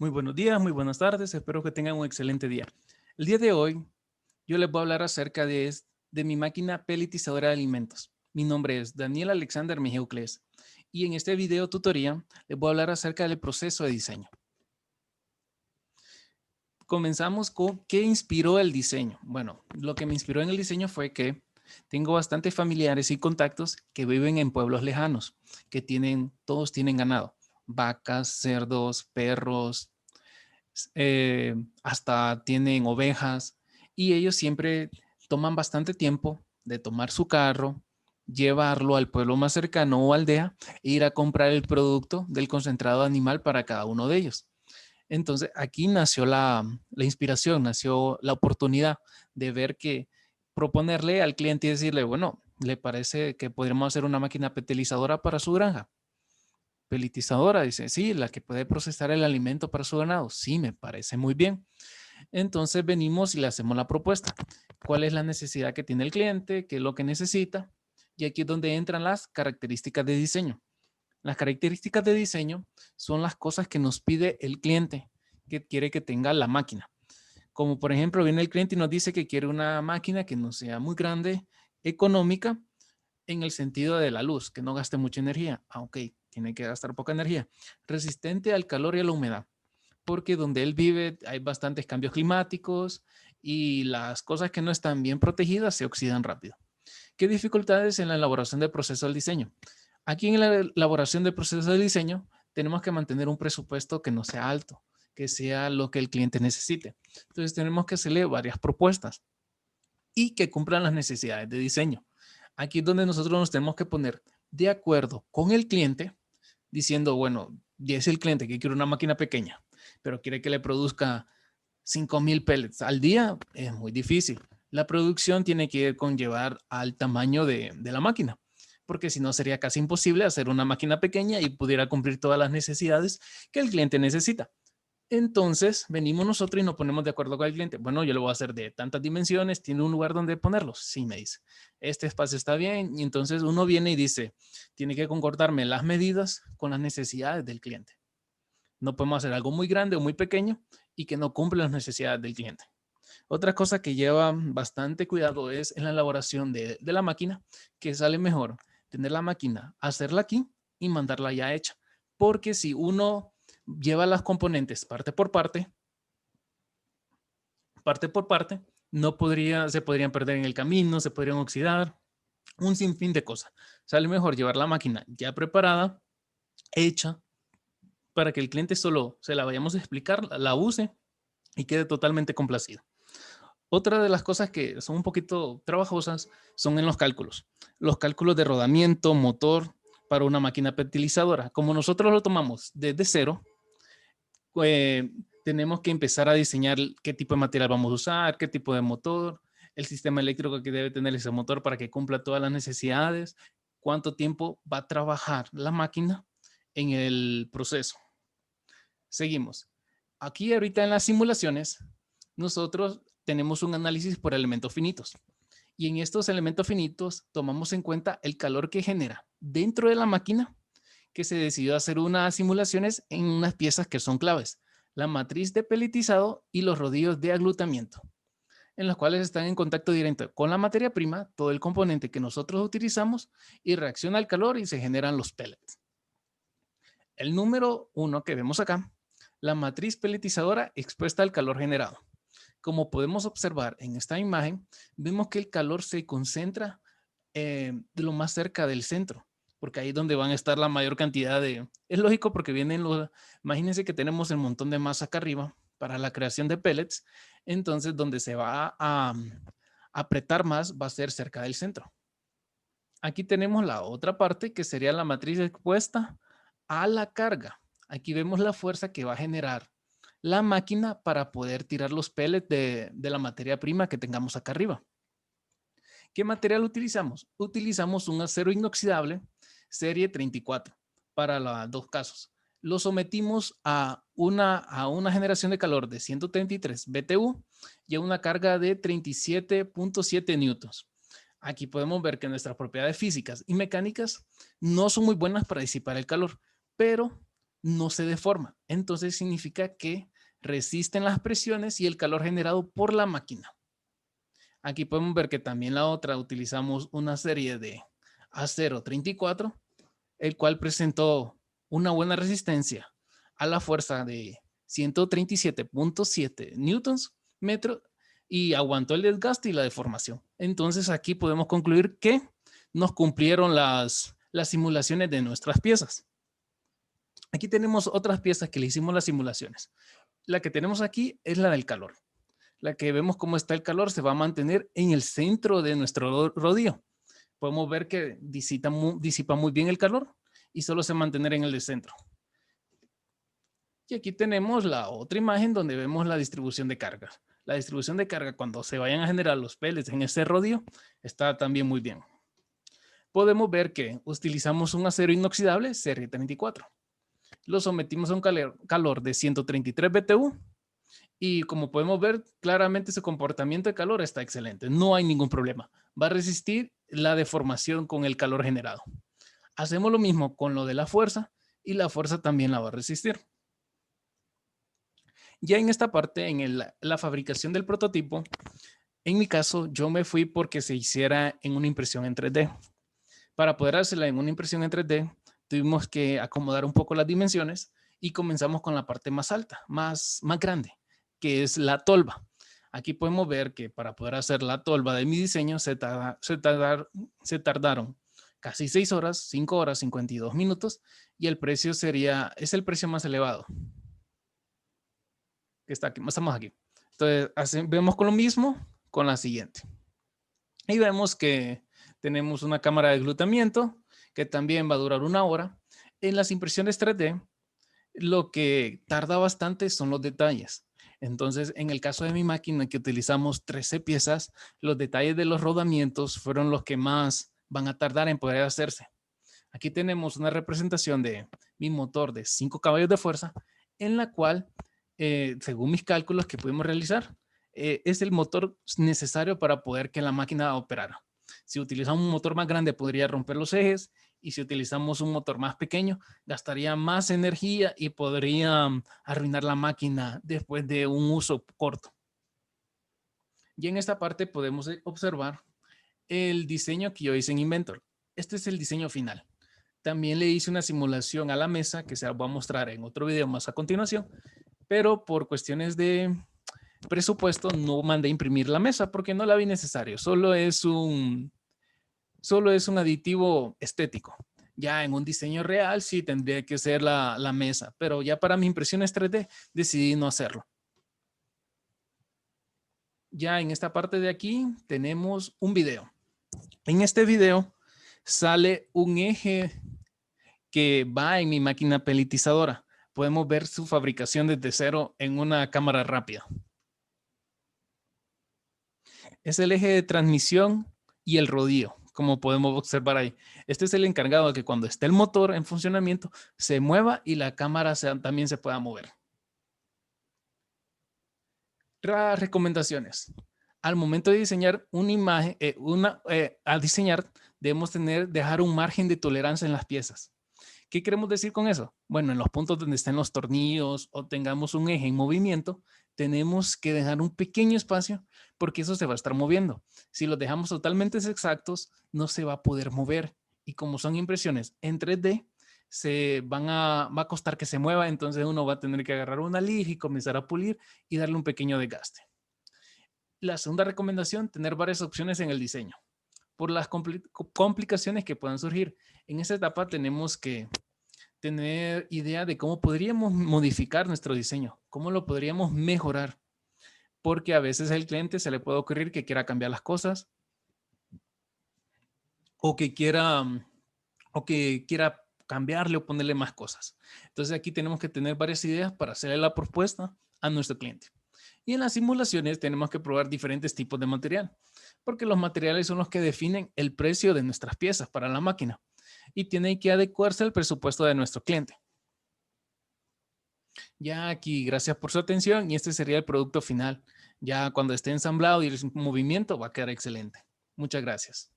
Muy buenos días, muy buenas tardes, espero que tengan un excelente día. El día de hoy yo les voy a hablar acerca de mi máquina pelletizadora de alimentos. Mi nombre es Daniel Alexander Mejeucles y en este video tutoría les voy a hablar acerca del proceso de diseño. Comenzamos con qué inspiró el diseño. Bueno, lo que me inspiró en el diseño fue que tengo bastantes familiares y contactos que viven en pueblos lejanos, todos tienen ganado, vacas, cerdos, perros, hasta tienen ovejas y ellos siempre toman bastante tiempo de tomar su carro, llevarlo al pueblo más cercano o aldea e ir a comprar el producto del concentrado animal para cada uno de ellos. Entonces aquí nació la inspiración, nació la oportunidad de ver que proponerle al cliente y decirle, bueno, ¿le parece que podríamos hacer una máquina petelizadora para su granja? Pelletizadora, dice, sí, la que puede procesar el alimento para su ganado. Sí, me parece muy bien. Entonces venimos y le hacemos la propuesta. ¿Cuál es la necesidad que tiene el cliente? ¿Qué es lo que necesita? Y aquí es donde entran las características de diseño. Las características de diseño son las cosas que nos pide el cliente que quiere que tenga la máquina. Como por ejemplo, viene el cliente y nos dice que quiere una máquina que no sea muy grande, económica, en el sentido de la luz, que no gaste mucha energía. Ok, tiene que gastar poca energía. Resistente al calor y a la humedad, porque donde él vive hay bastantes cambios climáticos y las cosas que no están bien protegidas se oxidan rápido. ¿Qué dificultades en la elaboración del proceso del diseño? Aquí en la elaboración del proceso de diseño tenemos que mantener un presupuesto que no sea alto, que sea lo que el cliente necesite. Entonces tenemos que hacerle varias propuestas y que cumplan las necesidades de diseño. Aquí es donde nosotros nos tenemos que poner de acuerdo con el cliente diciendo, bueno, y es el cliente que quiere una máquina pequeña, pero quiere que le produzca 5,000 pellets al día, es muy difícil. La producción tiene que conllevar al tamaño de la máquina, porque si no sería casi imposible hacer una máquina pequeña y pudiera cumplir todas las necesidades que el cliente necesita. Entonces, venimos nosotros y nos ponemos de acuerdo con el cliente. Bueno, yo lo voy a hacer de tantas dimensiones, ¿tiene un lugar donde ponerlos? Sí, me dice. Este espacio está bien. Y entonces uno viene y dice, tiene que concordarme las medidas con las necesidades del cliente. No podemos hacer algo muy grande o muy pequeño y que no cumple las necesidades del cliente. Otra cosa que lleva bastante cuidado es en la elaboración de la máquina, que sale mejor tener la máquina, hacerla aquí y mandarla ya hecha. Porque si uno lleva las componentes parte por parte, se podrían perder en el camino, se podrían oxidar, un sinfín de cosas. Sale mejor llevar la máquina ya preparada, hecha, para que el cliente solo se la vayamos a explicar, la use y quede totalmente complacido. Otra de las cosas que son un poquito trabajosas son en los cálculos. Los cálculos de rodamiento, motor para una máquina fertilizadora. Como nosotros lo tomamos desde cero, eh, tenemos que empezar a diseñar qué tipo de material vamos a usar, qué tipo de motor, el sistema eléctrico que debe tener ese motor para que cumpla todas las necesidades, cuánto tiempo va a trabajar la máquina en el proceso. Seguimos. Aquí ahorita en las simulaciones, nosotros tenemos un análisis por elementos finitos. Y en estos elementos finitos tomamos en cuenta el calor que genera dentro de la máquina, que se decidió hacer unas simulaciones en unas piezas que son claves, la matriz de pelletizado y los rodillos de aglutamiento, en los cuales están en contacto directo con la materia prima, todo el componente que nosotros utilizamos, y reacciona al calor y se generan los pellets. El número 1 que vemos acá, la matriz pelletizadora expuesta al calor generado. Como podemos observar en esta imagen, vemos que el calor se concentra de lo más cerca del centro, porque ahí es donde van a estar la mayor cantidad de... Es lógico porque vienen los... Imagínense que tenemos el montón de masa acá arriba para la creación de pellets, entonces donde se va a apretar más va a ser cerca del centro. Aquí tenemos la otra parte que sería la matriz expuesta a la carga. Aquí vemos la fuerza que va a generar la máquina para poder tirar los pellets de la materia prima que tengamos acá arriba. ¿Qué material utilizamos? Utilizamos un acero inoxidable serie 34 para los dos casos. Lo sometimos a una generación de calor de 133 BTU y a una carga de 37.7 newtons. Aquí podemos ver que nuestras propiedades físicas y mecánicas no son muy buenas para disipar el calor, pero no se deforma. Entonces significa que resisten las presiones y el calor generado por la máquina. Aquí podemos ver que también la otra utilizamos una serie de acero 34, el cual presentó una buena resistencia a la fuerza de 137.7 newtons metro y aguantó el desgaste y la deformación. Entonces aquí podemos concluir que nos cumplieron las simulaciones de nuestras piezas. Aquí tenemos otras piezas que le hicimos las simulaciones. La que tenemos aquí es la del calor. La que vemos cómo está el calor se va a mantener en el centro de nuestro rodillo. Podemos ver que disipa muy bien el calor y solo se mantener en el de centro. Y aquí tenemos la otra imagen donde vemos la distribución de cargas. La distribución de carga cuando se vayan a generar los pellets en ese rodillo está también muy bien. Podemos ver que utilizamos un acero inoxidable CR34. Lo sometimos a un calor de 133 BTU y como podemos ver, claramente su comportamiento de calor está excelente. No hay ningún problema. Va a resistir la deformación con el calor generado. Hacemos lo mismo con lo de la fuerza y la fuerza también la va a resistir. Ya en esta parte, en la fabricación del prototipo, en mi caso, yo me fui porque se hiciera en una impresión en 3D. Para poder hacerla en una impresión en 3D, tuvimos que acomodar un poco las dimensiones y comenzamos con la parte más alta, más grande, que es la tolva. Aquí podemos ver que para poder hacer la tolva de mi diseño se tardaron casi 6 horas, 5 horas, 52 minutos y el precio es el precio más elevado. Que está aquí, estamos aquí. Entonces, vemos con lo mismo con la siguiente. Y vemos que tenemos una cámara de englutamiento que también va a durar 1 hora. En las impresiones 3D, lo que tarda bastante son los detalles. Entonces, en el caso de mi máquina que utilizamos 13 piezas, los detalles de los rodamientos fueron los que más van a tardar en poder hacerse. Aquí tenemos una representación de mi motor de 5 caballos de fuerza, en la cual, según mis cálculos que pudimos realizar, es el motor necesario para poder que la máquina operara. Si utilizamos un motor más grande, podría romper los ejes, y si utilizamos un motor más pequeño, gastaría más energía y podría arruinar la máquina después de un uso corto. Y en esta parte podemos observar el diseño que yo hice en Inventor. Este es el diseño final. También le hice una simulación a la mesa que se va a mostrar en otro video más a continuación, pero por cuestiones de presupuesto no mandé a imprimir la mesa porque no la vi necesario. Solo es un aditivo estético. Ya en un diseño real sí tendría que ser la mesa, pero ya para mis impresiones 3D decidí no hacerlo. Ya en esta parte de aquí tenemos un video. En este video sale un eje que va en mi máquina pelletizadora. Podemos ver su fabricación desde cero en una cámara rápida. Es el eje de transmisión y el rodillo, como podemos observar ahí. Este es el encargado de que cuando esté el motor en funcionamiento se mueva y la cámara también se pueda mover. Las recomendaciones. Al momento de diseñar una imagen, al diseñar debemos dejar un margen de tolerancia en las piezas. ¿Qué queremos decir con eso? Bueno, en los puntos donde estén los tornillos o tengamos un eje en movimiento, tenemos que dejar un pequeño espacio porque eso se va a estar moviendo. Si los dejamos totalmente exactos, no se va a poder mover. Y como son impresiones en 3D, va a costar que se mueva, entonces uno va a tener que agarrar una lija y comenzar a pulir y darle un pequeño desgaste. La segunda recomendación, tener varias opciones en el diseño por las complicaciones que puedan surgir. En esta etapa tenemos que tener idea de cómo podríamos modificar nuestro diseño, cómo lo podríamos mejorar, porque a veces al cliente se le puede ocurrir que quiera cambiar las cosas o que quiera cambiarle o ponerle más cosas. Entonces aquí tenemos que tener varias ideas para hacerle la propuesta a nuestro cliente. Y en las simulaciones tenemos que probar diferentes tipos de material, porque los materiales son los que definen el precio de nuestras piezas para la máquina y tiene que adecuarse al presupuesto de nuestro cliente. Ya aquí, gracias por su atención y este sería el producto final. Ya cuando esté ensamblado y el movimiento va a quedar excelente. Muchas gracias.